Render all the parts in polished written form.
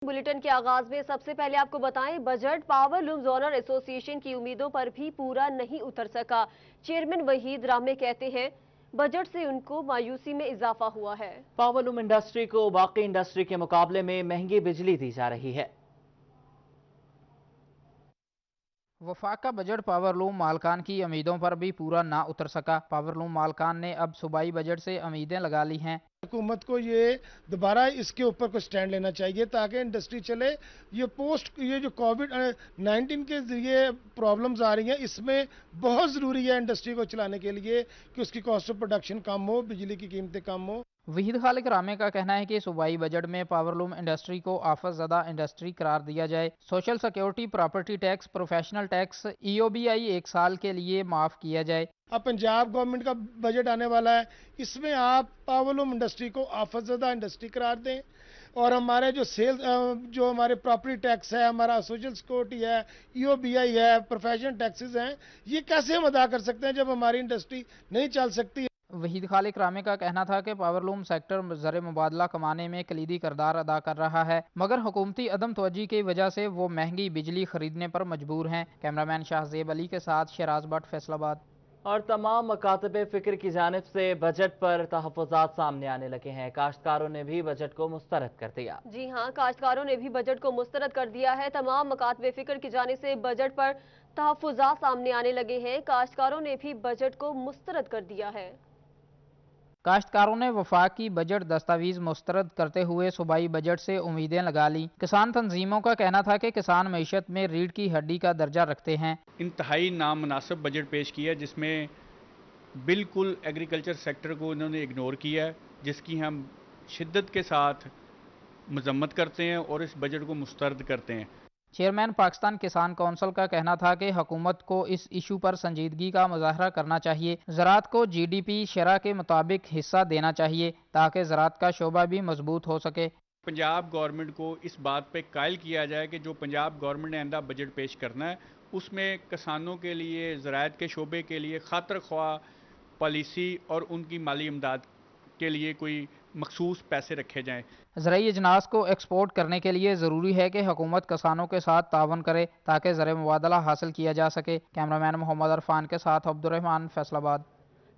Bulletin के आगाज में सबसे पहले आपको बताएं, budget power loom genre association की उम्मीदों पर भी पूरा नहीं उतर सका। चेयरमैन वहीद रामे कहते हैं बजट से उनको मायूसी में इजाफा हुआ है। पावर लूम इंडस्ट्री को बाकी इंडस्ट्री के मुकाबले में महंगी बिजली दी जा रही है। वफाका बजट पावरलूम मालकान की उम्मीदों पर भी पूरा ना उतर सका। पावरलूम मालकान ने अब सूबाई बजट से उम्मीदें लगा ली हैं। हुकूमत को ये दोबारा इसके ऊपर कोई स्टैंड लेना चाहिए ताकि इंडस्ट्री चले। ये जो कोविड-19 के जरिए प्रॉब्लम्स आ रही हैं, इसमें बहुत ज़रूरी है इंडस्ट्री को चलाने के लिए कि उसकी कॉस्ट ऑफ प्रोडक्शन कम हो, बिजली की कीमतें कम हो। वहीद खालिक रामे का कहना है कि सूबाई बजट में पावरलूम इंडस्ट्री को आफत ज़दा इंडस्ट्री करार दिया जाए। Social security, property tax, professional tax, EOBI 1 साल के लिए माफ़ किया जाए। अब पंजाब गवर्नमेंट का बजट आने वाला है, इसमें आप पावरलूम इंडस्ट्री को आफत ज़दा इंडस्ट्री करार दें और हमारे जो हमारे प्रॉपर्टी टैक्स है, हमारा सोशल सिक्योरिटी है, EOBI है, प्रोफेशनल टैक्सेस हैं, ये कैसे हम अदा कर सकते हैं जब हमारी इंडस्ट्री नहीं चल सकती। वहीद खालिक रामे का कहना था कि पावरलूम सेक्टर ज़र मुबादला कमाने में कलीदी किरदार अदा कर रहा है, मगर हुकूमती अदम तवज्जी की वजह से वो महंगी बिजली खरीदने पर मजबूर हैं। कैमरामैन शाहजेब अली के साथ शराज भट्ट, फैसलाबाद। और तमाम मकातबे फिक्र की जानिब से बजट पर तहफ़्फ़ुज़ात सामने आने लगे हैं। काश्तकारों ने भी बजट को मुस्तरद कर दिया। जी हां, काश्तकारों ने भी बजट को मुस्तरद कर दिया है। तमाम मकातबे फिक्र की जानिब से बजट पर तहफ़्फ़ुज़ात सामने आने लगे हैं। काश्तकारों ने भी बजट को मुस्तरद कर दिया है। काश्तकारों ने वफाकी बजट दस्तावेज मुस्तरद करते हुए सूबाई बजट से उम्मीदें लगा ली। किसान तंजीमों का कहना था कि किसान मईशत में रीढ़ की हड्डी का दर्जा रखते हैं। इंतहाई नामुनासिब बजट पेश किया जिसमें बिल्कुल एग्रीकल्चर सेक्टर को इन्होंने इग्नोर किया है, जिसकी हम शिद्दत के साथ मजम्मत करते हैं और इस बजट को मुस्तरद करते हैं। चेयरमैन पाकिस्तान किसान कौंसिल का कहना था कि हुकूमत को इस इशू पर संजीदगी का मुजाहरा करना चाहिए। ज़राअत को GDP शरह के मुताबिक हिस्सा देना चाहिए ताकि ज़राअत का शोबा भी मजबूत हो सके। पंजाब गवर्नमेंट को इस बात पे कायल किया जाए कि जो पंजाब गवर्नमेंट ने आइंदा बजट पेश करना है उसमें किसानों के लिए, ज़राअत के शोबे के लिए खातिर ख्वाह पॉलिसी और उनकी माली इमदाद के लिए कोई मखसूस पैसे रखे जाएं। ज़राई अजनास को एक्सपोर्ट करने के लिए ज़रूरी है कि हुकूमत किसानों के साथ तावन करे ताकि ज़र मुबादला हासिल किया जा सके। कैमरामैन मोहम्मद अरफान के साथ अब्दुर्रहमान, फैसलाबाद।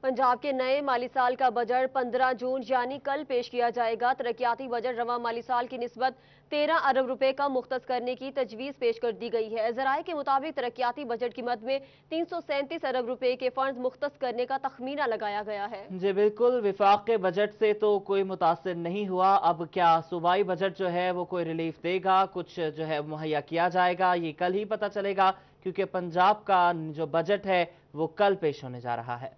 पंजाब के नए माली साल का बजट 15 जून यानी कल पेश किया जाएगा। तरक्याती बजट रवा माली साल की निस्बत 13 अरब रुपए का मुख्तस करने की तजवीज़ पेश कर दी गई है। ज़राए के मुताबिक तरक्याती बजट की मद में 337 अरब रुपए के फंड मुख्तस करने का तखमीना लगाया गया है। जी बिल्कुल, विफाक के बजट से तो कोई मुतासिर नहीं हुआ। अब क्या सूबाई बजट जो है वो कोई रिलीफ देगा, कुछ जो है मुहैया किया जाएगा, ये कल ही पता चलेगा, क्योंकि पंजाब का जो बजट है वो कल पेश होने जा रहा है।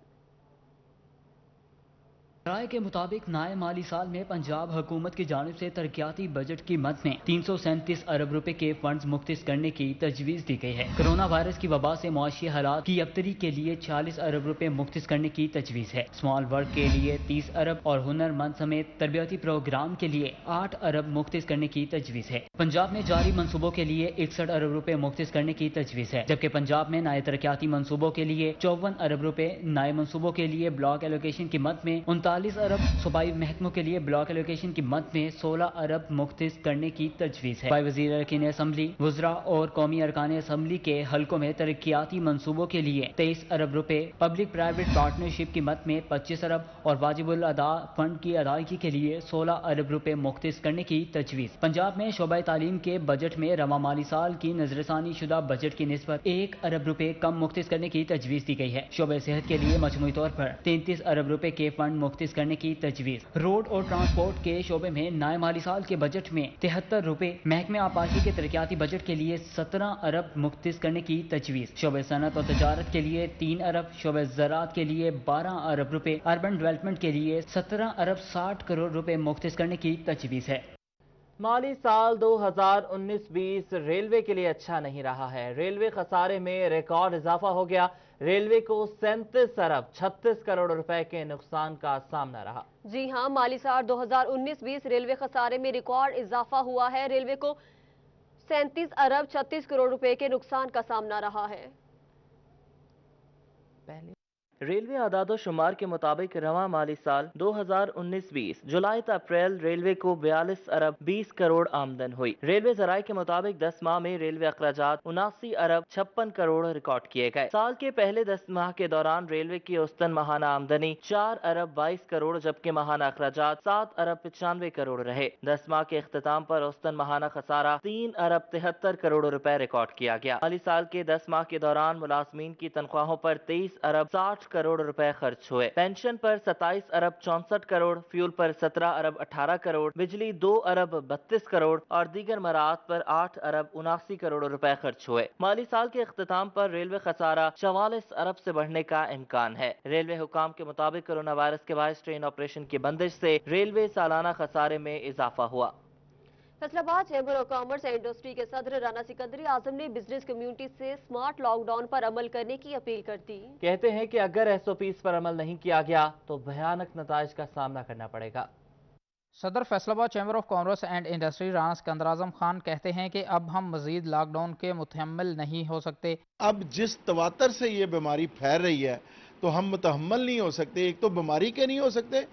राय के मुताबिक नए माली साल में पंजाब हुकूमत की जानिब से तरक्याती बजट की मद में 337 अरब रुपए के फंड्स मुख्तस करने की तजवीज़ दी गई है। कोरोना वायरस की वबा से मुआशी हालात की अबतरी के लिए 40 अरब रुपए मुख्तस करने की तजवीज़ है। स्मॉल वर्क के लिए 30 अरब और हुनरमंद समेत तरबियती प्रोग्राम के लिए 8 अरब मुख्तस करने की तजवीज़ है। पंजाब में जारी मनसूबों के लिए 61 अरब रुपए मुख्तस करने की तजवीज़ है, जबकि पंजाब में नए तरक्याती मनसूबों के लिए 54 अरब रुपए, नए मनसूबों के लिए ब्लॉक एलोकेशन की मद में 39 अरब, सूबाई महकमों के लिए ब्लॉक एलोकेशन की मद में 16 अरब मुख्तस करने की तजवीज़ है। वज़ीर अरकान असम्बली, वज़रा और कौमी अरकान असम्बली के हलकों में तरक्याती मनसूबों के लिए 23 अरब रुपए, पब्लिक प्राइवेट पार्टनरशिप की मद में 25 अरब और वाजिबुल अदा फंड की अदायगी के लिए 16 अरब रुपए मुख्तस करने की तजवीज़। पंजाब में शोबा तालीम के बजट में रवा माली साल की नजरसानी शुदा बजट की निस्बत 1 अरब रुपए कम मुख्तस करने की तजवीज़ दी गई है। शोबे सेहत के लिए मजमूई तौर पर 33 अरब रुपए के फंड मुख्तस करने की तजवीज़। रोड और ट्रांसपोर्ट के शोबे में नए माली साल के बजट में 73 रुपए, महकमे आबादी के तरक्याती बजट के लिए 17 अरब मुख्तस करने की तजवीज़। शोबे सनत और तजारत के लिए 3 अरब, शोबे ज़राअत के लिए 12 अरब रुपए, अर्बन डेवलपमेंट के लिए 17 अरब 60 करोड़ रुपए मुख्तस करने की तजवीज़ है। माली साल 2019-20 रेलवे के लिए अच्छा नहीं रहा है। रेलवे खसारे में रिकॉर्ड इजाफा हो गया। रेलवे को 37 अरब 36 करोड़ रुपए के नुकसान का सामना रहा। जी हां, माली साल 2019-20 रेलवे खसारे में रिकॉर्ड इजाफा हुआ है। रेलवे को 37 अरब 36 करोड़ रुपए के नुकसान का सामना रहा है। रेलवे आदादो शुमार के मुताबिक रवां माली साल 2019-20 जुलाई से अप्रैल रेलवे को 42 अरब 20 करोड़ आमदन हुई। रेलवे ज़राए के मुताबिक 10 माह में रेलवे अखराजात 79 अरब 56 करोड़ रिकॉर्ड किए गए। साल के पहले 10 माह के दौरान रेलवे की औसतन माहाना आमदनी 4 अरब 22 करोड़ जबकि माहाना अखराजात 7 अरब 95 करोड़ रहे। 10 माह के इख्तिताम पर औसतन माहाना खसारा 3 अरब 73 करोड़ रुपए रिकॉर्ड किया गया। माली साल के 10 माह के दौरान मुलाजमीन की तनख्वाहों पर 23 अरब 60 करोड़ रुपए खर्च हुए। पेंशन पर 27 अरब 64 करोड़, फ्यूल पर 17 अरब 18 करोड़, बिजली 2 अरब 32 करोड़ और दीगर मराहत पर 8 अरब 79 करोड़ रुपए खर्च हुए। माली साल के इख्तिताम पर रेलवे खसारा 44 अरब से बढ़ने का इम्कान है। रेलवे हुकाम के मुताबिक कोरोना वायरस के बायस ट्रेन ऑपरेशन की बंदिश से रेलवे सालाना खसारे में इजाफा हुआ। Faisalabad chamber of commerce and industry के सदर राना सिकंदरी आजम ने बिजनेस कम्युनिटी से स्मार्ट लॉकडाउन पर अमल करने की अपील कर दी। कहते हैं कि अगर एसओपीज पर अमल नहीं किया गया तो भयानक नताइज का सामना करना पड़ेगा। सदर Faisalabad chamber of commerce and industry Rana Sikandar Azam Khan कहते हैं कि अब हम मजीद लॉकडाउन के मुतहम्मिल नहीं हो सकते। अब जिस तवातर से ये बीमारी फैल रही है तो हम मुतहम्मिल नहीं हो सकते। एक तो बीमारी के नहीं हो सकते,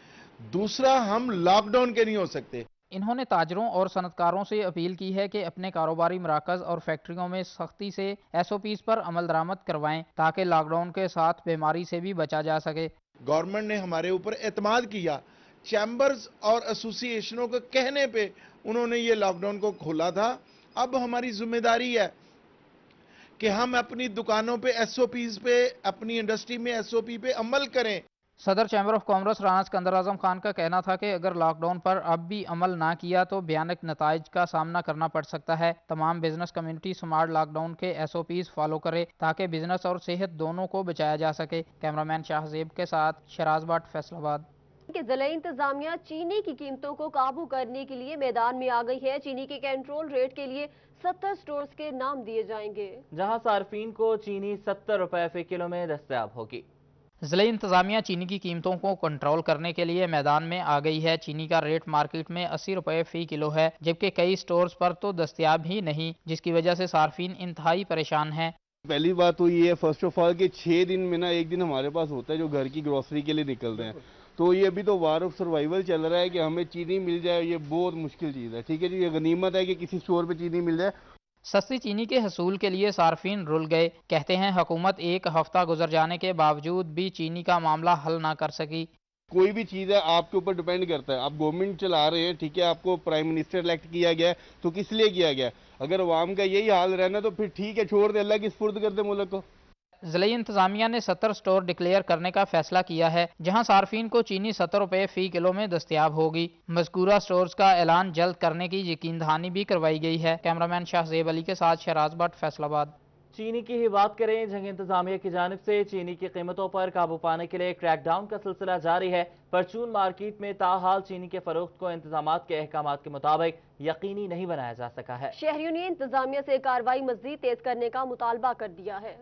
दूसरा हम लॉकडाउन के नहीं हो सकते। इन्होंने ताजरों और सनतकारों से अपील की है कि अपने कारोबारी मराकज और फैक्ट्रियों में सख्ती से एसओपीज पर अमल दरामद करवाएं ताकि लॉकडाउन के साथ बीमारी से भी बचा जा सके। गवर्नमेंट ने हमारे ऊपर एतमाद किया, चैम्बर्स और एसोसिएशनों के कहने पे उन्होंने ये लॉकडाउन को खोला था। अब हमारी जिम्मेदारी है कि हम अपनी दुकानों पे एसओपीज पे, अपनी इंडस्ट्री में एसओपी पे अमल करें। सदर chamber of commerce Rana Sikandar Azam Khan का कहना था कि अगर लॉकडाउन पर अब भी अमल ना किया तो भयानक नताइज का सामना करना पड़ सकता है। तमाम बिजनेस कम्युनिटी स्मार्ट लॉकडाउन के एसओपीज फॉलो करे ताकि बिजनेस और सेहत दोनों को बचाया जा सके। कैमरामैन शाहजेब के साथ शराज भट्ट, फैसलाबाद। कि जिला इंतजामिया चीनी की कीमतों को काबू करने के लिए मैदान में आ गई है। चीनी के कंट्रोल रेट के लिए 70 स्टोर्स के नाम दिए जाएंगे जहां सार्फिन को चीनी 70 रुपए फी किलो में दस्तयाब होगी। जिला इंतजामिया चीनी की कीमतों को कंट्रोल करने के लिए मैदान में आ गई है। चीनी का रेट मार्केट में 80 रुपए फी किलो है जबकि कई स्टोर्स पर तो दस्तयाब ही नहीं, जिसकी वजह से सार्फिन इंतहाई परेशान हैं। पहली बात तो ये है फर्स्ट ऑफ ऑल कि 6 दिन में ना एक दिन हमारे पास होता है जो घर की ग्रोसरी के लिए निकलते हैं। तो ये अभी तो वार ऑफ सर्वाइवल चल रहा है कि हमें चीनी मिल जाए, ये बहुत मुश्किल चीज़ है। ठीक है जी, ये गनीमत है कि किसी स्टोर पे चीनी मिल जाए। सस्ती चीनी के हसूल के लिए सार्फिन रुल गए। कहते हैं हुकूमत एक हफ्ता गुजर जाने के बावजूद भी चीनी का मामला हल ना कर सकी। कोई भी चीज़ है आपके ऊपर डिपेंड करता है। आप गवर्नमेंट चला रहे हैं, ठीक है, आपको प्राइम मिनिस्टर इलेक्ट किया गया है तो किस लिए किया गया है? अगर अवाम का यही हाल रहना तो फिर ठीक है, छोड़ दे, अल्लाह की सुपुर्द कर दे मुल्क को। जिला इंतजामिया ने 70 स्टोर डिक्लेयर करने का फैसला किया है जहां सार्फिन को चीनी 70 रुपए फी किलो में दस्तयाब होगी। मज़कूरा स्टोर्स का ऐलान जल्द करने की यकीन दहानी भी करवाई गई है। कैमरामैन शाहजेब अली के साथ शराज भट्ट, फैसलाबाद। चीनी की ही बात करें, जंग इंतजामिया की जानिब से चीनी की कीमतों पर काबू पाने के लिए क्रैकडाउन का सिलसिला जारी है। परचून मार्केट में ताहाल चीनी के फरोख्त को इंतजामात के अहकामात के मुताबिक यकीनी नहीं बनाया जा सका है। शहरियों ने इंतजामिया से कार्रवाई मजीद तेज करने का मुतालबा कर दिया है।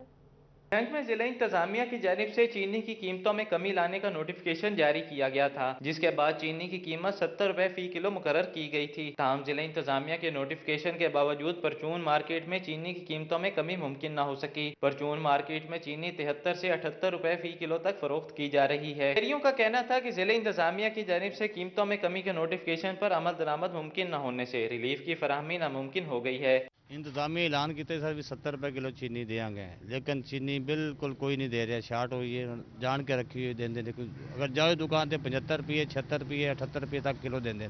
जंग में जिला इंतजामिया की जानिब से चीनी की कीमतों में कमी लाने का नोटिफिकेशन जारी किया गया था, जिसके बाद चीनी की कीमत 70 रुपए फी किलो मुकर्रर की गई थी। ताहम जिला इंतजामिया के नोटिफिकेशन के बावजूद परचून मार्केट में चीनी की कीमतों में कमी मुमकिन न हो सकी। परचून मार्केट में चीनी 73 से 78 रुपए फी किलो तक फरोख्त की जा रही है। शहरियों का कहना था कि जिला इंतजामिया की जानिब से कीमतों में कमी के नोटिफिकेशन पर अमल दरामद मुमकिन न होने से रिलीफ की फराहमी नामुमकिन हो गई है। इंतजामी ऐलान किए सर भी 70 रुपए किलो चीनी देंगे, लेकिन चीनी बिल्कुल कोई नहीं दे रहा। शार्ट हुई है, जान के रखी हुई दें। अगर जाओ दुकान से 75 रुपये 76 रुपये 78 रुपये तक किलो दें।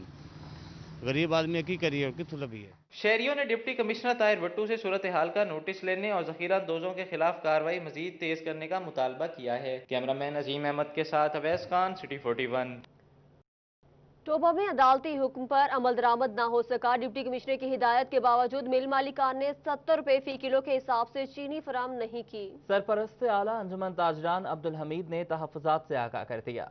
गरीब आदमी की करिए कित लभी है। शहरियों ने डिप्टी कमिश्नर ताहिर भट्टू से सूरत हाल का नोटिस लेने और जखीरा दोजों के खिलाफ कार्रवाई मजीद तेज करने का मुतालबा किया है। कैमरामैन अजीम अहमद के साथ अवैस खान, सिटी 41। टोबा में अदालती हुक्म पर अमल दरामद न हो सका। डिप्टी कमिश्नर की हिदायत के बावजूद मिल मालिकान ने 70 रुपए फी किलो के हिसाब से चीनी फराम नहीं की। सरपरस्त आला अंजुमन ताजरान अब्दुल हमीद ने तहफ़्फ़ुज़ात से आगाह कर दिया।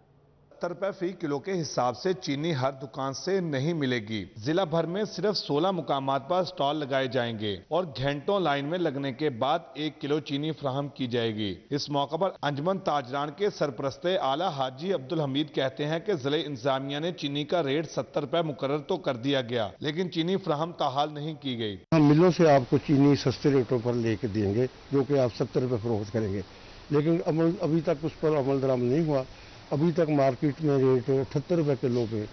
70 रुपए फी किलो के हिसाब से चीनी हर दुकान से नहीं मिलेगी। जिला भर में सिर्फ 16 मुकामात पर स्टॉल लगाए जाएंगे और घंटों लाइन में लगने के बाद 1 किलो चीनी फराहम की जाएगी। इस मौके पर अंजुमन ताजरान के सरपरस्ते आला हाजी अब्दुल हमीद कहते हैं कि जिले इंतजामिया ने चीनी का रेट 70 रुपए मुकर्रर तो कर दिया गया, लेकिन चीनी फराहम ताहाल नहीं की गई। हम मिलों से आपको चीनी सस्ते रेटों पर लेके देंगे जो कि आप 70 रुपए फरोख्त करेंगे। लेकिन अमल अभी तक उस पर अमल दरामद नहीं हुआ। अभी तक मार्केट में रेट 78 रुपये किलो पे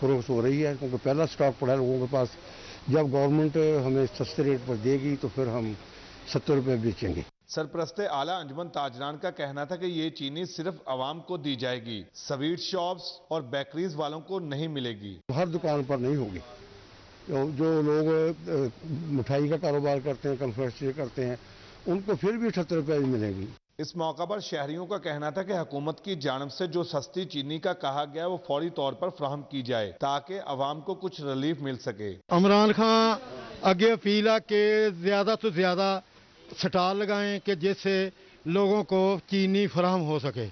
फरोख्त हो रही है, क्योंकि पहला स्टॉक पड़ा है लोगों के पास। जब गवर्नमेंट हमें सस्ते रेट पर देगी तो फिर हम 70 रुपये बेचेंगे। सरपरस्ते आला अंजुमन ताजरान का कहना था कि ये चीनी सिर्फ आवाम को दी जाएगी, स्वीट शॉप्स और बेकरीज वालों को नहीं मिलेगी। हर दुकान पर नहीं होगी। जो लोग मिठाई का कारोबार करते हैं, कन्फेक्शनरी करते हैं, उनको फिर भी 78 रुपये मिलेगी। इस मौका पर शहरियों का कहना था कि हुकूमत की जानिब से जो सस्ती चीनी का कहा गया वो फौरी तौर पर फराहम की जाए ताकि आवाम को कुछ रिलीफ मिल सके। इमरान खान अगे अपील है कि ज्यादा से ज्यादा स्टॉल लगाएं कि जिससे लोगों को चीनी फराहम हो सके,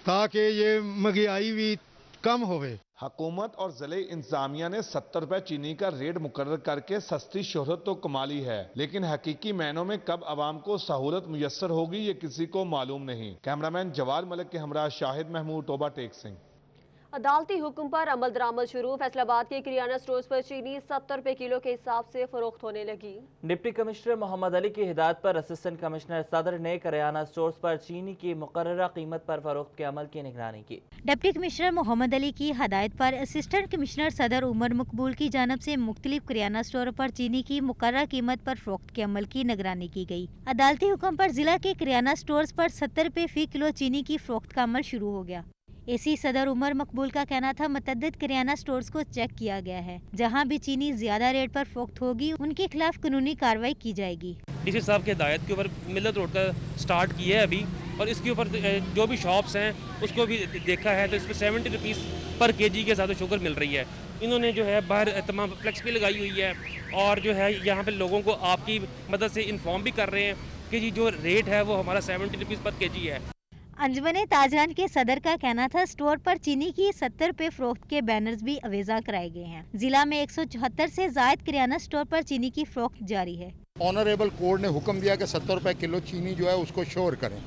ताकि ये महंगाई भी कम होवे। हुकूमत और जिले इंतजामिया ने 70 रुपए चीनी का रेट मुकर्रर करके सस्ती शोहरत तो कमा ली है, लेकिन हकीकी मायनों में कब आवाम को सहूलत मुयस्सर होगी ये किसी को मालूम नहीं। कैमरामैन जवाद मलिक के हमरा शाहिद महमूद, टोबा टेक सिंह। अदालती हुक्म पर अमल दरामद शुरू। फैसलाबाद के किराना स्टोर्स पर चीनी 70 रुपए किलो के हिसाब से फरोख्त होने लगी। डिप्टी कमिश्नर मोहम्मद अली की हिदायत पर असिस्टेंट कमिश्नर सदर ने किराना स्टोर्स पर चीनी की मुकर्ररा कीमत पर फरोख्त के अमल की निगरानी की। डिप्टी कमिश्नर मोहम्मद अली की हदायत पर असिस्टेंट कमिश्नर सदर उमर मकबूल की जानब से मुख्तलिफ किराना स्टोर पर चीनी की मुकर्ररा कीमत पर फरोख्त के अमल की निगरानी की गई। अदालती हुक्म पर जिला के किराना स्टोर्स पर 70 रुपए फी किलो चीनी की फरोख्त का अमल शुरू हो गया। एसी सदर उमर मकबूल का कहना था मुतअद्दिद किराना स्टोर्स को चेक किया गया है, जहां भी चीनी ज्यादा रेट पर फरोख्त होगी उनके खिलाफ कानूनी कार्रवाई की जाएगी। डीसी साहब की हिदायत के ऊपर मिलत रोड का स्टार्ट किया है अभी, और इसके ऊपर जो भी शॉप्स हैं उसको भी देखा है तो इस पर 70 रुपीज़ पर केजी के साथ शुगर मिल रही है। इन्होंने जो है बाहर तमाम फ्लेक्स भी लगाई हुई है और जो है यहाँ पे लोगों को आपकी मदद से इन्फॉर्म भी कर रहे हैं कि जी जो रेट है वो हमारा 70 रुपीज़ पर केजी है। अंजुमन ताजरान के सदर का कहना था स्टोर पर चीनी की 70 रुपए फरोख्त के बैनर्स भी अवेजा कराए गए हैं। जिला में 174 से जायद किराना स्टोर पर चीनी की फरोख्त जारी है। ऑनरेबल कोर्ट ने हुक्म दिया कि 70 रुपए किलो चीनी जो है उसको श्योर करें।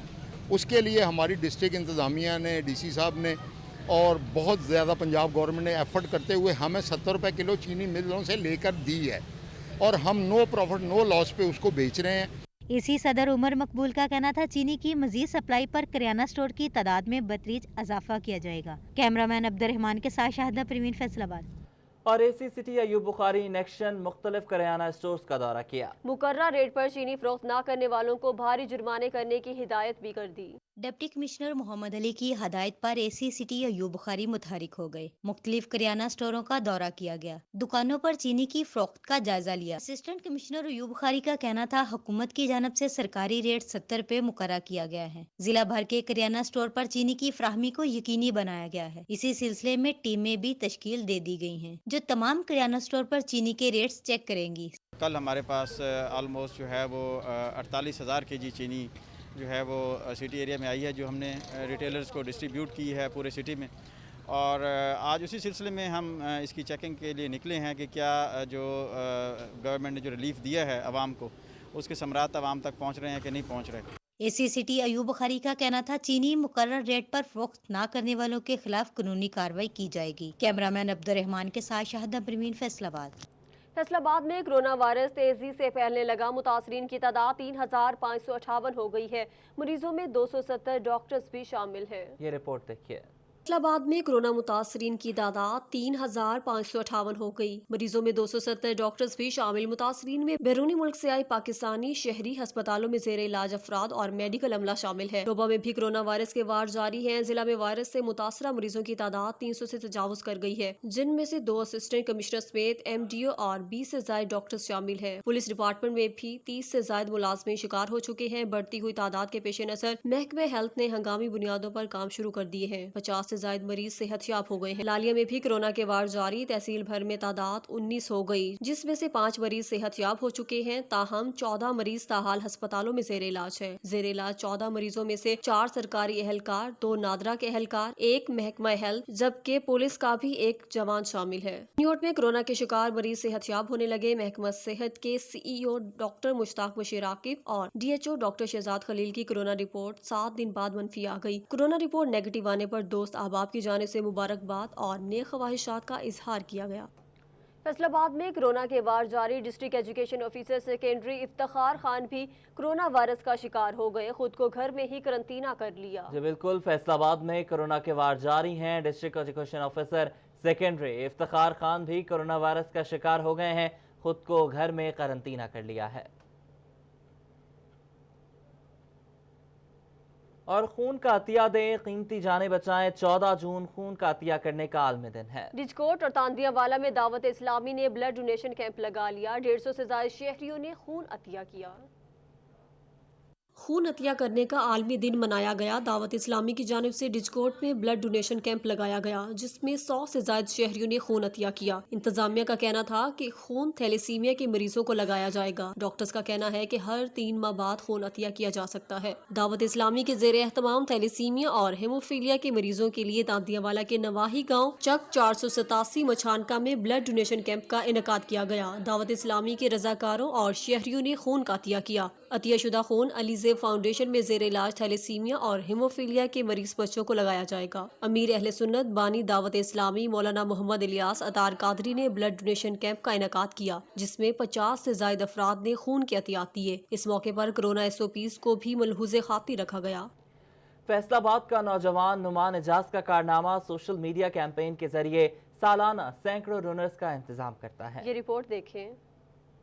उसके लिए हमारी डिस्ट्रिक्ट इंतजामिया ने, डीसी साहब ने और बहुत ज़्यादा पंजाब गवर्नमेंट ने एफर्ट करते हुए हमें 70 रुपए किलो चीनी मिलों से लेकर दी है और हम नो प्रॉफिट नो लॉस पे उसको बेच रहे हैं। इसी सदर उमर मकबूल का कहना था चीनी की मजीद सप्लाई पर किराना स्टोर की तादाद में बतरीज इजाफा किया जाएगा। कैमरामैन अब्दुर्रहमान के साथ शाहिदा परवीन, फैसलाबाद। और AC city Ayub Bukhari in action मुख्तलिफ किराना स्टोर्स का दौरा किया। मुकर्रर रेट पर चीनी फरोख्त न करने वालों को भारी जुर्माने करने की हिदायत भी कर दी। डिप्टी कमिश्नर मोहम्मद अली की हदायत पर एसी सिटी अयूब बुखारी मुतहरिक हो गए। मुख्तलिफ किराना स्टोरों का दौरा किया गया, दुकानों पर चीनी की फरोख्त का जायजा लिया। असिस्टेंट कमिश्नर अयूब बुखारी का कहना था हुकूमत की जानब से सरकारी रेट 70 रुपए मुकर्रर किया गया है। जिला भर के किराना स्टोर पर चीनी की फ्राहमी को यकीनी बनाया गया है। इसी सिलसिले में टीमें भी तश्कील दे दी गई हैं जो तमाम किराना स्टोर पर चीनी के रेट्स चेक करेंगी। कल हमारे पास ऑलमोस्ट जो है वो 48,000 केजी चीनी जो है वो सिटी एरिया में आई है, जो हमने रिटेलर्स को डिस्ट्रीब्यूट की है पूरे सिटी में। और आज उसी सिलसिले में हम इसकी चेकिंग के लिए निकले हैं कि क्या जो गवर्नमेंट ने जो रिलीफ दिया है आवाम को उसके समरात आवाम तक पहुंच रहे हैं कि नहीं पहुंच रहे। एसी सिटी अयूब बुखारी का कहना था चीनी मुकर्रर रेट पर फरोख्त न करने वालों के खिलाफ कानूनी कार्रवाई की जाएगी। कैमरामैन अब्दुर्रहमान के साथ शाहिदा परवीन, फैसलाबाद। फैसलाबाद में कोरोना वायरस तेजी से फैलने लगा। मुतासरीन की तादाद 3,558 हो गई है। मरीजों में 270 डॉक्टर्स भी शामिल हैं। ये रिपोर्ट देखिए। फैसलाबाद में कोरोना मुतासरीन की तादाद 3,558 हो गई। मरीजों में 270 डॉक्टर्स भी शामिल। मुतासरीन में बैरूनी मुल्क से आए पाकिस्तानी शहरी अस्पतालों में जेर इलाज अफराद और मेडिकल अमला शामिल है। डोबा में भी कोरोना वायरस के वार जारी हैं। जिला में वायरस से मुतासरा मरीजों की तादाद 300 से तजावुज कर गई है, जिनमें से 2 असिस्टेंट कमिश्नर समेत MDO और 20 से ज्यादा डॉक्टर्स शामिल है। पुलिस डिपार्टमेंट में भी 30 से ज्यादा मुलाजमीन शिकार हो चुके हैं। बढ़ती हुई तादाद के पेश नजर महकमे हेल्थ ने हंगामी बुनियादों पर काम शुरू कर दिए हैं। 50 जायद मरीज सेहतयाब हो गए हैं। लालिया में भी कोरोना के वार जारी। तहसील भर में तादाद 19 हो गई, जिसमें से 5 मरीज सेहतयाब हो चुके हैं। ताहम 14 मरीज ताहाल अस्पतालों में जेर इलाज है। जेर इलाज 14 मरीजों में से 4 सरकारी एहलकार, 2 नादरा के एहलकार, 1 महकमा हेल्थ जबकि पुलिस का भी 1 जवान शामिल है। न्यूयॉर्क में कोरोना के शिकार मरीज सेहतयाब होने लगे। महकमा सेहत के CEO डॉक्टर मुश्ताक बशीर आकिब और DHO डॉक्टर शहजाद खलील की कोरोना रिपोर्ट 7 दिन बाद मनफी आ गई। कोरोना रिपोर्ट नेगेटिव आने पर दोस्त अहबाब की जानिब से मुबारकबाद और नेक ख्वाहिशात का इजहार किया गया। फैसलाबाद में कोरोना के वार जारी। District education officer secondary Iftikhar Khan भी कोरोना वायरस का शिकार हो गए, खुद को घर में ही क्वारंटीना कर लिया। जी बिल्कुल, फैसलाबाद में कोरोना के वार जारी हैं। District education officer secondary Iftikhar Khan भी कोरोना वायरस का शिकार हो गए हैं, खुद को घर में क्वारंटीना कर लिया है। और खून का अतिया दें, कीमती जानें बचाएं। 14 जून खून का अतिया करने का आलमी दिन है। डिजकोट और तांदियावाला में दावत इस्लामी ने ब्लड डोनेशन कैंप लगा लिया। 150 से ज्यादा शहरियों ने खून अतिया किया। खून अतिया करने का आलमी दिन मनाया गया। दावत इस्लामी की जानिब से डिजकोट में ब्लड डोनेशन कैंप लगाया गया, जिसमें 100 से ज्यादा शहरियों ने खून अतिया किया। इंतजामिया का कहना था कि खून थैलेसीमिया के मरीजों को लगाया जाएगा। डॉक्टर्स का कहना है कि हर 3 माह बाद खून अतिया किया जा सकता है। दावत इस्लामी के जेर एहतमाम थैलेसीमिया और हेमोफीलिया के मरीजों के लिए तांदियावाला के नवाही गाँव चक 487 मछानका में ब्लड डोनेशन कैंप का इनेकाद किया गया। दावत इस्लामी के रजाकारों और शहरियों ने खून का अतिया किया। अतिया शुदा खून अलीज़ेब फाउंडेशन में जेर इलाज थैलेसीमिया और हेमोफीलिया के मरीज बच्चों को लगाया जाएगा। अमीर अहले सुन्नत बानी दावत इस्लामी मौलाना मोहम्मद इलियास अतार कादरी ने ब्लड डोनेशन कैंप का इनेकाद किया, जिसमें 50 से ज्यादा अफराद ने खून के अतियात दिए। इस मौके पर कोरोना SOPs को भी मलहूज़े खातिर रखा गया। फैसलाबाद का नौजवान नुमान एजाज का कारनामा सोशल मीडिया कैंपेन के जरिए सालाना सैकड़ों डोनर्स का इंतजाम करता है। ये रिपोर्ट देखें।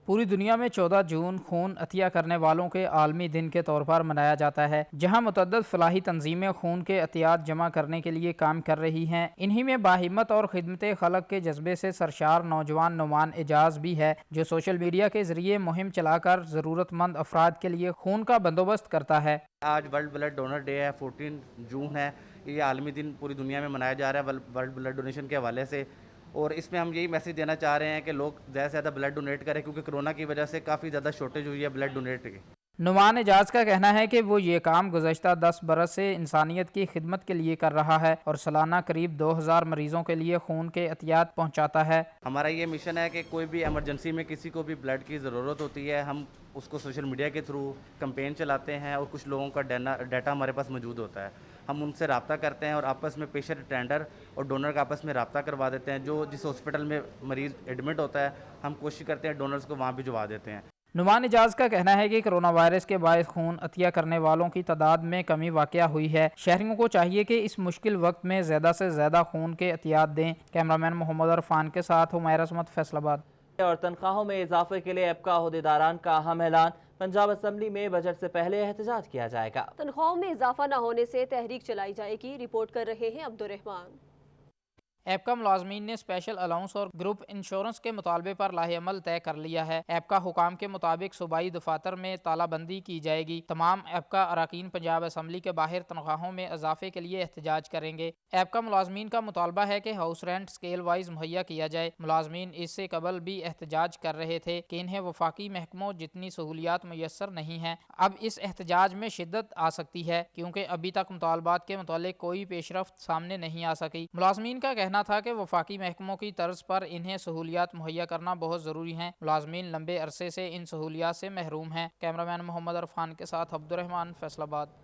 पूरी दुनिया में 14 जून खून अतिया करने वालों के आलमी दिन के तौर पर मनाया जाता है, जहां मुतअद्दिद फलाही तंजीमें खून के अतियात जमा करने के लिए काम कर रही हैं। इन्हीं में बाहिम्मत और खिदमत खलक के जज्बे से सरशार नौजवान नुमान एजाज भी है, जो सोशल मीडिया के जरिए मुहिम चलाकर ज़रूरतमंद अफराद के लिए खून का बंदोबस्त करता है। आज वर्ल्ड ब्लड डोनर डे है, 14 जून है। ये आलमी दिन पूरी दुनिया में मनाया जा रहा है वर्ल्ड ब्लड डोनेशन के हवाले से, और इसमें हम यही मैसेज देना चाह रहे हैं कि लोग ज़्यादा से ज़्यादा ब्लड डोनेट करें, क्योंकि कोरोना की वजह से काफ़ी ज़्यादा शॉर्टेज हुई है ब्लड डोनेट की। नुमान एजाज का कहना है कि वो ये काम गुज़श्ता 10 बरस से इंसानियत की खिदमत के लिए कर रहा है और सालाना करीब 2000 मरीजों के लिए खून के एहतियात पहुंचाता है। हमारा ये मिशन है कि कोई भी एमरजेंसी में किसी को भी ब्लड की ज़रूरत होती है, हम उसको सोशल मीडिया के थ्रू कैंपेन चलाते हैं और कुछ लोगों का डाटा हमारे पास मौजूद होता है। हम उनसे रब्ता करते हैं और आपस में पेशेंट टेंडर और डोनर का आपस में रब्ता करवा देते हैं। जो जिस हॉस्पिटल में मरीज़ एडमिट होता है, हम कोशिश करते हैं डोनर्स को वहाँ भिजवा देते हैं। नुमान एजाज का कहना है कि कोरोना वायरस के बायस खून अतिया करने वालों की तादाद में कमी वाक़या हुई है। शहरियों को चाहिए कि इस मुश्किल वक्त में ज़्यादा से ज़्यादा खून के एहतियात दें। कैमरामैन मोहम्मद अरफान के साथ हुमैरा असमत, फैसलाबाद। और तनख्वाहों में इजाफे के लिए एपका अहदेदारान का अहम ऐलान। पंजाब असम्बली में बजट से पहले एहतजाज किया जाएगा। तनख्वाहों में इजाफा न होने से तहरीक चलाई जाएगी। रिपोर्ट कर रहे हैं अब्दुर्रहमान। एपका मुलाजमीन ने स्पेशल अलाउंस और ग्रुप इंश्योरेंस के मुतालबे पर लाहेअमल तय कर लिया है। एपका हुकाम के मुताबिक सूबाई दफातर में तालाबंदी की जाएगी। तमाम एपका अराकीन पंजाब असम्बली के बाहर तनख्वाहों में इजाफे के लिए एहतजाज करेंगे। एपका मुलाजमीन का मुतालबा है कि हाउस रेंट स्केल वाइज मुहैया किया जाए। मुलाजमीन इससे कबल भी एहतजाज कर रहे थे कि इन्हें वफाकी महकमों जितनी सहूलियात मुयसर नहीं हैं। अब इस एहतजाज में शिद्दत आ सकती है, क्योंकि अभी तक मुतालबात के मुतालिक कोई पेशरफ्त सामने नहीं आ सकी। मुलाजमीन का कहना था कि वफाकी महकमों की तर्ज पर इन्हें सहूलियात मुहैया करना बहुत ज़रूरी है। मुलाजमीन लंबे अरसे से इन सहूलियात से महरूम हैं। कैमरामैन मोहम्मद अरफान के साथ Abdurrahman, Faisalabad.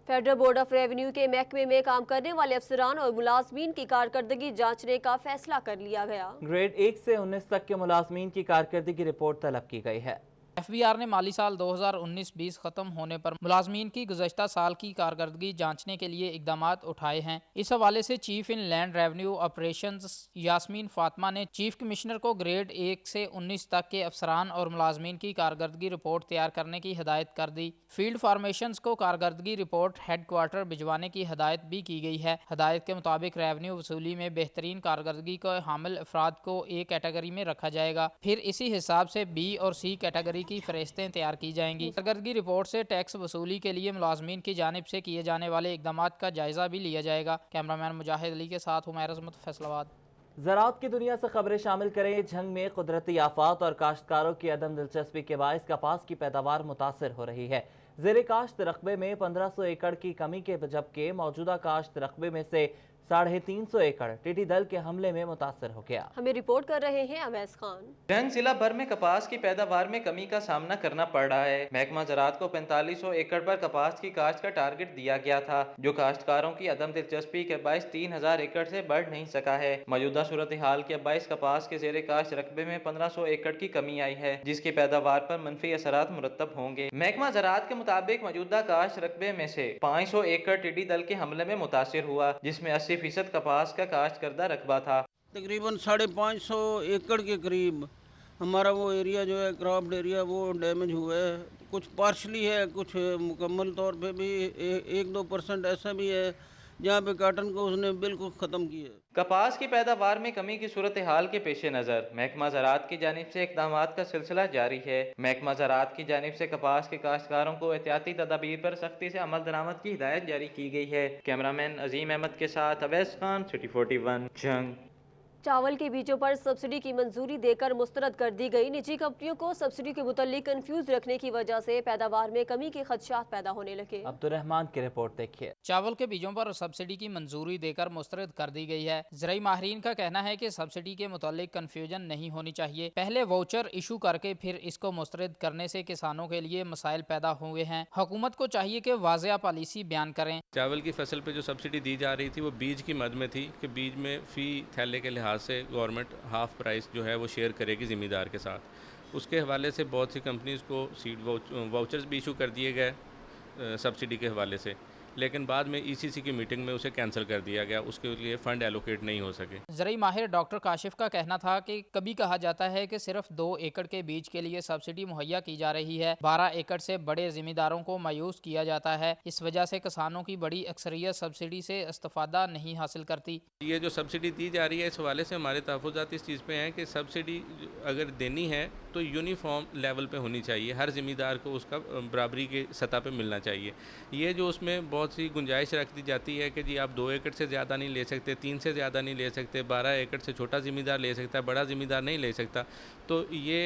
Federal board of revenue के महकमे में काम करने वाले अफसरान और मुलाजमीन की कारकर्दगी जांचने का फैसला कर लिया गया। ग्रेड 1 से 19 तक के मुलाजमीन की कारकर्दगी रिपोर्ट तलब की गई है। FBR ने माली साल 2019-20 ख़त्म होने पर मुलाजमीन की गुज़श्ता साल की कारकर्दगी जांचने के लिए इक़दामात उठाए हैं। इस हवाले से chief in land revenue operations Yasmeen Fatima ने चीफ कमिश्नर को ग्रेड 1 से 19 तक के अफसरान और मुलाजमीन की कारकर्दगी रिपोर्ट तैयार करने की हिदायत कर दी। फील्ड फार्मेशंस को कारकर्दगी रिपोर्ट हेड क्वार्टर भिजवाने की हिदायत भी की गई है। हिदायत के मुताबिक रेवेन्यू वसूली में बेहतरीन कारकर्दगी को हामिल अफराद को A कैटेगरी में रखा जाएगा। फिर इसी हिसाब से B और C कैटेगरी की फहरिस्तें तैयार की जाएंगी। कारकर्दगी रिपोर्ट से टैक्स वसूली के लिए मुलाजमीन की जानिब से किए जाने वाले इक़दामात का जायजा भी लिया जाएगा। कैमरामैन मुजाहिद अली के साथ हुमैरा असमत, फैसलाबाद। ज़राअत की दुनिया से खबरें शामिल करें। जंग में कुदरती आफात और काश्तकारों की अदम दिलचस्पी के बायस कपास की पैदावार मुतासर हो रही है। ज़ेरे काश्त रकबे में 1500 एकड़ की कमी के जबकि मौजूदा काश्त रकबे में से 350 एकड़ टिड्डी दल के हमले में मुतासर हो गया। हमें रिपोर्ट कर रहे हैं अवैस खान। जंग जिला भर में कपास की पैदावार में कमी का सामना करना पड़ रहा है। महकमा ज़राअत को 4500 एकड़ पर कपास की काश्त का टारगेट दिया गया था, जो काश्तकारों की अदम दिलचस्पी के बायस 3000 एकड़ से बढ़ नहीं सका है। मौजूदा सूरत हाल के बायस कपास के ज़ेरे काश्त रकबे में 1500 एकड़ की कमी आई है, जिसकी पैदावार पर मनफी असरात मुरतब होंगे। महकमा ज़राअत के मुताबिक मौजूदा काश्त रकबे में से 500 एकड़ टिड्डी दल के हमले में मुतासिर हुआ, जिसमें 80% कपास का काश्त करदा रकबा था। तकरीबन 550 एकड़ के करीब हमारा वो एरिया जो है क्रॉप्ड एरिया वो डैमेज हुआ है। कुछ पार्शली है, कुछ मुकम्मल तौर पे भी 1-2% ऐसा भी है जहाँ पे काटन को उसने बिल्कुल ख़त्म किया। कपास की पैदावार में कमी की सूरत हाल के पेश नज़र महकमा ज़राअत की जानिब से इक़दामात का सिलसिला जारी है। महकमा ज़राअत की जानिब से कपास के काश्तकारों को एहतियाती तदाबीर पर सख्ती से अमल दरामद की हिदायत जारी की गई है। कैमरामैन अजीम अहमद के साथ अवैस खान, सिटी 41 जंग। चावल के बीजों पर सब्सिडी की मंजूरी देकर मुस्तरद कर दी गई। निजी कंपनियों को सब्सिडी के मुतालिक कंफ्यूज रखने की वजह से पैदावार में कमी के खदशात पैदा होने लगे। अब्दुर्रहमान की रिपोर्ट देखिए। चावल के बीजों पर सब्सिडी की मंजूरी देकर मुस्तरद कर दी गई है। ज़राई माहिरीन का कहना है कि सब्सिडी के मुतालिक कंफ्यूजन नहीं होनी चाहिए। पहले वाउचर इशू करके फिर इसको मुस्तरद करने से किसानों के लिए मसाइल पैदा हुए हैं। हुकूमत को चाहिए कि वाज़ेह पॉलिसी बयान करें। चावल की फसल पे जो सब्सिडी दी जा रही थी वो बीज की मद में थी कि बीज में फ़ी थैले के लिहाज से गवर्नमेंट हाफ प्राइस जो है वो शेयर करेगी ज़िम्मेदार के साथ। उसके हवाले से बहुत सी कंपनीज़ को सीड वाउचर्स भी इशू कर दिए गए सब्सिडी के हवाले से, लेकिन बाद में ईसीसी की मीटिंग में उसे कैंसिल कर दिया गया, उसके लिए फ़ंड एलोकेट नहीं हो सके। ज़राई माहिर डॉक्टर काशिफ का कहना था कि कभी कहा जाता है कि सिर्फ 2 एकड़ के बीज के लिए सब्सिडी मुहैया की जा रही है, 12 एकड़ से बड़े ज़िम्मेदारों को मायूस किया जाता है। इस वजह से किसानों की बड़ी अक्सरियत सब्सिडी से इस्तिफादा नहीं हासिल करती। ये जो सब्सिडी दी जा रही है इस हवाले से हमारे तहफ़्फ़ुज़ात इस चीज़ पे हैं कि सब्सिडी अगर देनी है तो यूनिफॉर्म लेवल पे होनी चाहिए, हर ज़िम्मेदार को उसका बराबरी के सतह पे मिलना चाहिए। ये जो उसमें बहुत सी गुंजाइश रख दी जाती है कि जी आप 2 एकड़ से ज़्यादा नहीं ले सकते, 3 से ज़्यादा नहीं ले सकते, 12 एकड़ से छोटा ज़िम्मेदार ले सकता है, बड़ा ज़िम्मेदार नहीं ले सकता, तो ये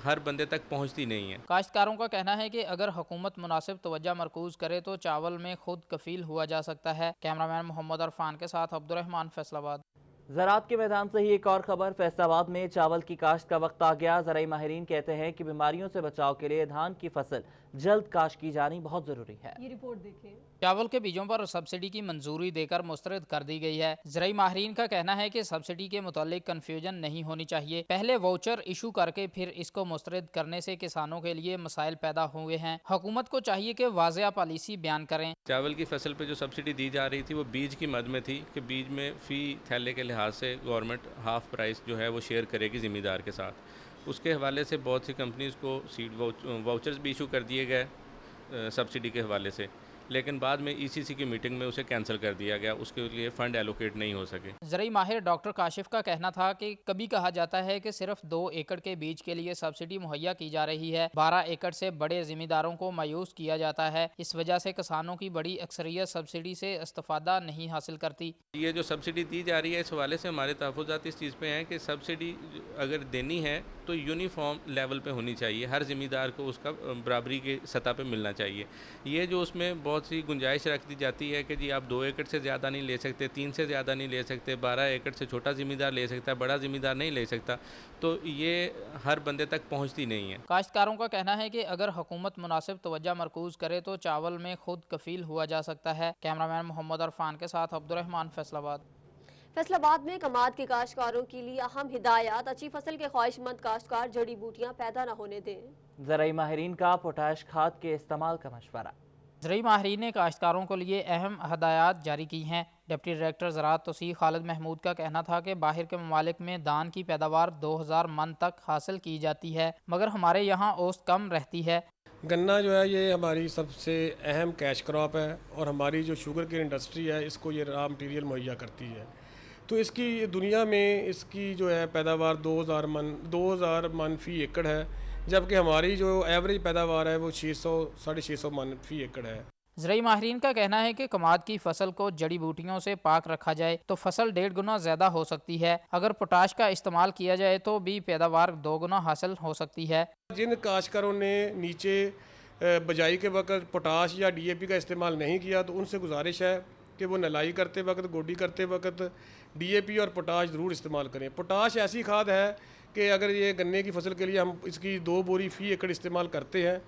हर बंदे तक पहुँचती नहीं है। काश्तकारों का कहना है कि अगर हुकूमत मुनासिब तवज्जो मरकूज़ करे तो चावल में खुद कफील हुआ जा सकता है। कैमरामैन मोहम्मद अरफान के साथ अब्दुर्रहमान, फैसलाबाद। ज़राअत के मैदान से ही एक और खबर। फैसलाबाद में चावल की काश्त का वक्त आ गया। ज़राई माहिरीन कहते हैं कि बीमारियों से बचाव के लिए धान की फसल जल्द काश्त की जानी बहुत जरूरी है। ये रिपोर्ट देखें। चावल के बीजों पर सब्सिडी की मंजूरी देकर मुस्तरद कर दी गई है। ज़राई माहिरीन का कहना है कि सब्सिडी के मुतालिक कंफ्यूजन नहीं होनी चाहिए। पहले वाउचर इशू करके फिर इसको मुस्तरद करने से किसानों के लिए मसाइल पैदा हुए हैं। हुकूमत को चाहिए कि वाज़ेह पॉलिसी बयान करें। चावल की फसल पे जो सब्सिडी दी जा रही थी वो बीज की मद में थी कि बीज में फ़ी थैले के लिहाज से गवर्नमेंट हाफ प्राइस जो है वो शेयर करेगी ज़िम्मेदार के साथ। उसके हवाले से बहुत सी कंपनीज़ को सीड वाउचर्स भी इशू कर दिए गए सब्सिडी के हवाले से, लेकिन बाद में ईसीसी की मीटिंग में उसे कैंसिल कर दिया गया, उसके लिए फ़ंड एलोकेट नहीं हो सके। ज़राई माहिर डॉक्टर काशिफ का कहना था कि कभी कहा जाता है कि सिर्फ 2 एकड़ के बीज के लिए सब्सिडी मुहैया की जा रही है, 12 एकड़ से बड़े ज़िम्मेदारों को मायूस किया जाता है। इस वजह से किसानों की बड़ी अक्सरियत सब्सिडी से इस्तिफादा नहीं हासिल करती। ये जो सब्सिडी दी जा रही है इस हवाले से हमारे तहफ़्फ़ुज़ात इस चीज़ पे हैं कि सब्सिडी अगर देनी है तो यूनिफॉर्म लेवल पे होनी चाहिए, हर ज़िम्मेदार को उसका बराबरी के सतह पे मिलना चाहिए। ये जो उसमें बहुत सी गुंजाइश रख दी जाती है कि जी आप 2 एकड़ से ज़्यादा नहीं ले सकते, 3 से ज़्यादा नहीं ले सकते, 12 एकड़ से छोटा ज़िम्मेदार ले सकता है, बड़ा ज़िम्मेदार नहीं ले सकता, तो ये हर बंदे तक पहुँचती नहीं है। काश्तकारों का कहना है कि अगर हुकूमत मुनासिब तवज्जो मरकूज़ करे तो चावल में खुद कफील हुआ जा सकता है। कैमरामैन मोहम्मद अरफान के साथ अब्दुर्रहमान, फैसलाबाद। फैसलाबाद में कमाद के काश्तकारों के लिए अहम हिदायत। अच्छी फसल के ख्वाहिशमंद काश्तकार जड़ी बूटियां पैदा न होने दें। ज़राई माहिरीन का पोटाश खाद के इस्तेमाल का मशवरा। ज़राई माहिरीन ने काश्तकारों के लिए अहम हदायत जारी की हैं। डिप्टी डायरेक्टर ज़राअत तौसीक़ खालिद महमूद का कहना था कि बाहर के ममालिक में दान की पैदावार 2000 मन तक हासिल की जाती है, मगर हमारे यहाँ औसत कम रहती है। गन्ना जो है ये हमारी सबसे अहम कैश क्रॉप है और हमारी जो शुगर की इंडस्ट्री है इसको ये रॉ मटीरियल मुहैया करती है, तो इसकी दुनिया में इसकी जो है पैदावार 2000 मन फ़ी एकड़ है, जबकि हमारी जो एवरेज पैदावार है वो 600-650 मन फ़ी एकड़ है। ज़राई माहिरीन का कहना है कि कमाद की फसल को जड़ी बूटियों से पाक रखा जाए तो फसल 1.5 गुना ज़्यादा हो सकती है। अगर पोटाश का इस्तेमाल किया जाए तो भी पैदावार 2 गुना हासिल हो सकती है। जिन काश्तकारों ने नीचे बजाई के वक्त पोटाश या DAP का इस्तेमाल नहीं किया तो उनसे गुजारिश है کہ وہ نلائی کرتے وقت, گوڈی کرتے وقت DAP اور پوٹاش ضرور استعمال کریں. پوٹاش ایسی کھاد ہے کہ اگر یہ گنے کی فصل کے لیے ہم اس کی 2 بوری فی ایکڑ استعمال کرتے ہیں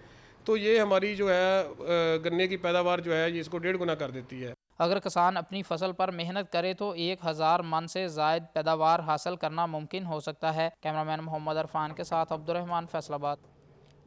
تو یہ ہماری جو ہے گنے کی پیداوار جو ہے یہ اس کو 1.5 گنا کر دیتی ہے. اگر کسان اپنی فصل پر محنت کرے تو 1000 من سے زائد پیداوار حاصل کرنا ممکن ہو سکتا ہے. کیمرامین محمد عرفان کے ساتھ عبدالرحمان, فیصل آباد.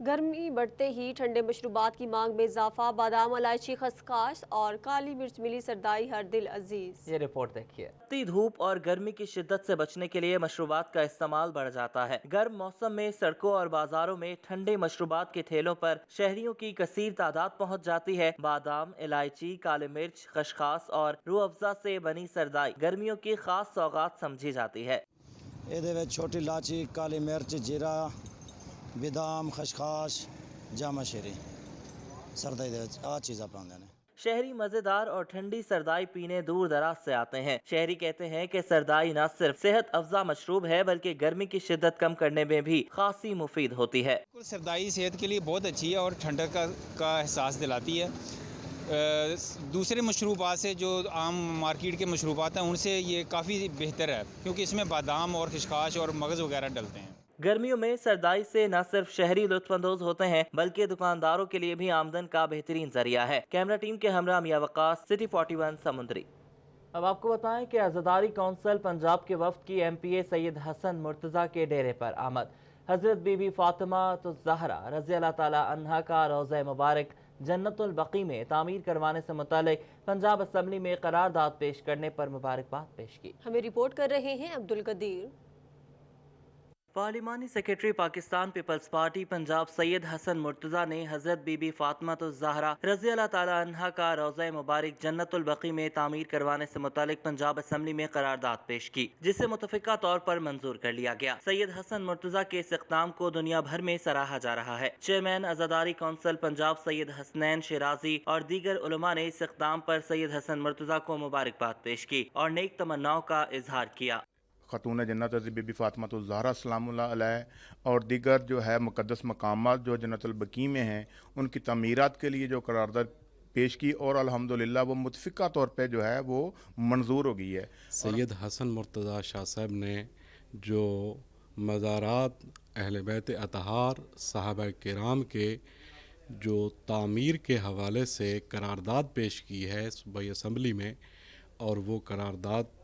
گرمی بڑھتے ہی ٹھنڈے مشروبات کی مانگ میں اضافہ. بادام, الائچی, خسخاس اور کالی مرچ ملی سردائی ہر دل عزیز. یہ رپورٹ دیکھیے. تیز دھوپ اور گرمی کی شدت سے بچنے کے لیے مشروبات کا استعمال بڑھ جاتا ہے. گرم موسم میں سڑکوں اور بازاروں میں ٹھنڈے مشروبات کے ٹھیلوں پر شہریوں کی کثیر تعداد پہنچ جاتی ہے. بادام, الائچی, کالی مرچ, خسخاس اور روح افزا سے بنی سردائی گرمیوں کی خاص سوغات سمجھی جاتی ہے. چھوٹی الائچی, کالی مرچ, جیرا, بادام, خشخاش, جامع شیری سردائی چیزاں پاؤندے نے. شہری مزیدار اور ٹھنڈی سردائی پینے دور دراز سے آتے ہیں. شہری کہتے ہیں کہ سردائی نہ صرف صحت افزا مشروب ہے بلکہ گرمی کی شدت کم کرنے میں بھی خاصی مفید ہوتی ہے. سردائی صحت کے لیے بہت اچھی ہے اور ٹھنڈک کا احساس دلاتی ہے. دوسرے مشروبات سے جو عام مارکیٹ کے مشروبات ہیں ان سے یہ کافی بہتر ہے کیونکہ اس میں بادام اور خشخاش اور مغز وغیرہ ڈلتے ہیں. گرمیوں میں سردائی سے نہ صرف شہری لطف اندوز ہوتے ہیں بلکہ دکانداروں کے لیے بھی آمدن کا بہترین ذریعہ ہے. کیمرہ ٹیم کے ہمراہ میاں وقاص, سٹی 41 سمندری. اب آپ کو بتائیں کہ عزاداری کونسل پنجاب کے وفد کی MPA سید حسن مرتضیٰ کے ڈیرے پر آمد. حضرت بی بی فاطمہ الزہرا رضی اللہ تعالی عنہا کا روضہ مبارک جنت البقیع میں تعمیر کروانے سے متعلق پنجاب اسمبلی میں قرارداد پیش کرنے پر مبارکباد پیش کی. ہمیں رپورٹ کر رہے ہیں عبدالقدیر. پارلیمانی سیکرٹری پاکستان پیپلز پارٹی پنجاب سید حسن مرتضیٰ نے حضرت بی بی فاطمہ الزہرا رضی اللہ تعالی عنہا کا روضہ مبارک جنت البقیع میں تعمیر کروانے سے متعلق پنجاب اسمبلی میں قرارداد پیش کی جسے متفقہ طور پر منظور کر لیا گیا. سید حسن مرتضیٰ کے اس اقدام کو دنیا بھر میں سراہا جا رہا ہے. چیئرمین عزاداری کونسل پنجاب سید حسنین شیرازی اور دیگر علماء نے اس اقدام پر سید حسن مرتضیٰ کو مبارکباد پیش کی اور نیک تمناؤں کا اظہار کیا. خاتون جنت حضرت بی بی فاطمہ الزہرا سلام اللہ علیہ اور دیگر جو ہے مقدس مقامات جو جنت البقیع میں ہیں ان کی تعمیرات کے لیے جو قرارداد پیش کی اور الحمدللہ وہ متفقہ طور پہ جو ہے وہ منظور ہو گئی ہے. سید حسن مرتضیٰ شاہ صاحب نے جو مزارات اہل بیت اطہار صحابہ کرام کے جو تعمیر کے حوالے سے قرارداد پیش کی ہے صوبائی اسمبلی میں اور وہ قرارداد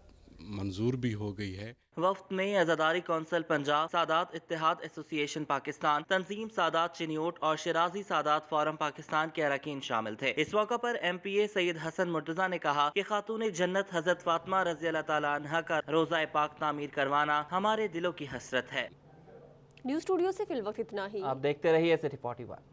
منظور بھی ہو گئی ہے. وفد میں عزاداری کونسل پنجاب, سادات اتحاد ایسوسی ایشن پاکستان, تنظیم سادات چنیوٹ اور شیرازی سادات فورم پاکستان کے اراکین شامل تھے. اس موقع پر MPA سید حسن مرتضیٰ نے کہا کہ خاتون جنت حضرت فاطمہ رضی اللہ تعالی عنہا کا روضہ پاک تعمیر کروانا ہمارے دلوں کی حسرت ہے. نیوز اسٹوڈیو سے فی الوقت اتنا ہی. آپ دیکھتے رہیے سٹی 41.